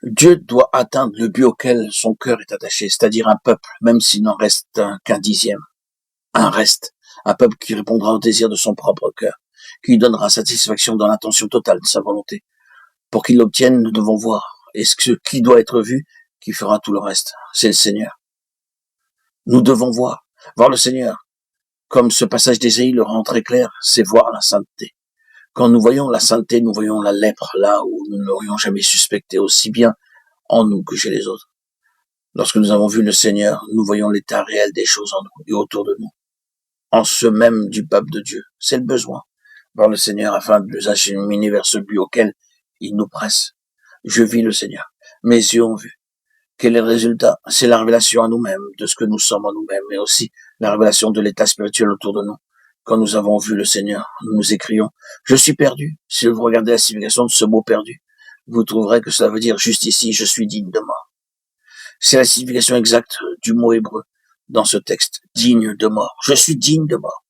Dieu doit atteindre le but auquel son cœur est attaché, c'est-à-dire un peuple, même s'il n'en reste qu'un dixième, un peuple qui répondra au désir de son propre cœur, qui lui donnera satisfaction dans l'intention totale de sa volonté. Pour qu'il l'obtienne, nous devons voir. Et ce qui doit être vu, qui fera tout le reste, c'est le Seigneur. Nous devons voir le Seigneur. Comme ce passage d'Ésaïe le rend très clair, c'est voir la sainteté. Quand nous voyons la sainteté, nous voyons la lèpre là où nous n'aurions jamais suspecté, aussi bien en nous que chez les autres. Lorsque nous avons vu le Seigneur, nous voyons l'état réel des choses en nous et autour de nous. En ce même du peuple de Dieu, c'est le besoin. Voir le Seigneur afin de nous acheminer vers ce but auquel il nous presse. Je vis le Seigneur. Mes yeux ont vu. Quel est le résultat? C'est la révélation à nous-mêmes de ce que nous sommes en nous-mêmes, mais aussi la révélation de l'état spirituel autour de nous. Quand nous avons vu le Seigneur, nous nous écrions « Je suis perdu ». Si vous regardez la signification de ce mot « perdu », vous trouverez que cela veut dire juste ici « Je suis digne de mort ». C'est la signification exacte du mot hébreu dans ce texte, digne de mort. Je suis digne de mort.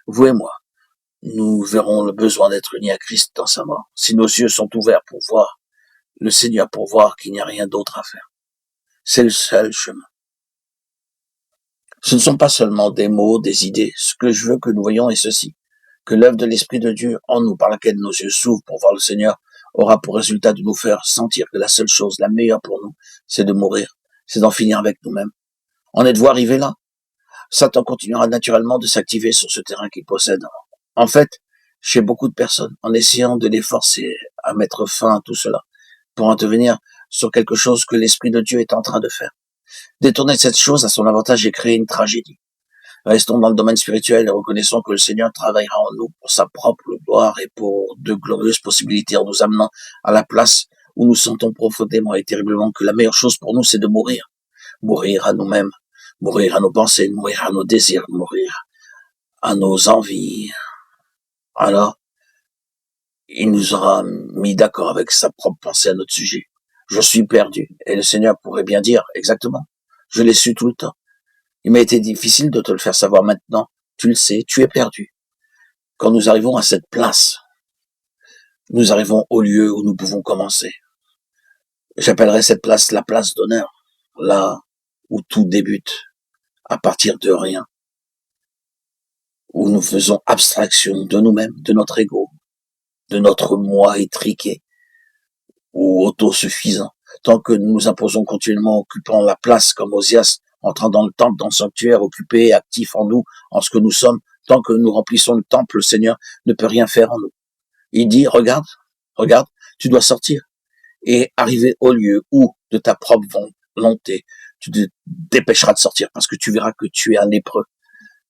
Vous et moi, nous verrons le besoin d'être unis à Christ dans sa mort. Si nos yeux sont ouverts pour voir le Seigneur, pour voir qu'il n'y a rien d'autre à faire. C'est le seul chemin. Ce ne sont pas seulement des mots, des idées. Ce que je veux que nous voyons est ceci, que l'œuvre de l'Esprit de Dieu en nous, par laquelle nos yeux s'ouvrent pour voir le Seigneur, aura pour résultat de nous faire sentir que la seule chose, la meilleure pour nous, c'est de mourir, c'est d'en finir avec nous-mêmes. En êtes-vous arrivé là? Satan continuera naturellement de s'activer sur ce terrain qu'il possède. En fait, chez beaucoup de personnes, en essayant de les forcer à mettre fin à tout cela, pour intervenir sur quelque chose que l'Esprit de Dieu est en train de faire. Détourner cette chose à son avantage et créer une tragédie. Restons dans le domaine spirituel et reconnaissons que le Seigneur travaillera en nous pour sa propre gloire et pour de glorieuses possibilités en nous amenant à la place où nous sentons profondément et terriblement que la meilleure chose pour nous, c'est de mourir. Mourir à nous-mêmes, mourir à nos pensées, mourir à nos désirs, mourir à nos envies. Alors, il nous aura mis d'accord avec sa propre pensée à notre sujet. Je suis perdu. Et le Seigneur pourrait bien dire, exactement, je l'ai su tout le temps. Il m'a été difficile de te le faire savoir maintenant. Tu le sais, tu es perdu. Quand nous arrivons à cette place, nous arrivons au lieu où nous pouvons commencer. J'appellerai cette place la place d'honneur, là où tout débute, à partir de rien, où nous faisons abstraction de nous-mêmes, de notre ego, de notre moi étriqué ou autosuffisant. Tant que nous nous imposons continuellement, occupant la place comme Osias, entrant dans le temple, dans le sanctuaire, occupé, actif en nous, en ce que nous sommes, tant que nous remplissons le temple, le Seigneur ne peut rien faire en nous. Il dit, regarde, tu dois sortir et arriver au lieu où, de ta propre volonté, tu te dépêcheras de sortir parce que tu verras que tu es un lépreux.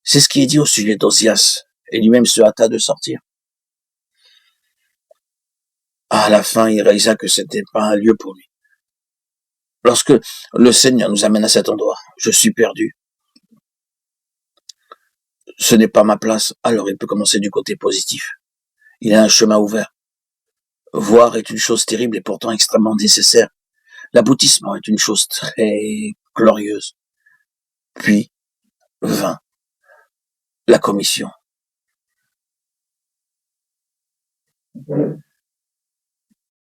C'est ce qui est dit au sujet d'Osias et lui-même se hâta de sortir. À la fin, il réalisa que c'était pas un lieu pour lui. Lorsque le Seigneur nous amène à cet endroit, je suis perdu. Ce n'est pas ma place, alors il peut commencer du côté positif. Il y a un chemin ouvert. Voir est une chose terrible et pourtant extrêmement nécessaire. L'aboutissement est une chose très glorieuse. Puis vint la commission.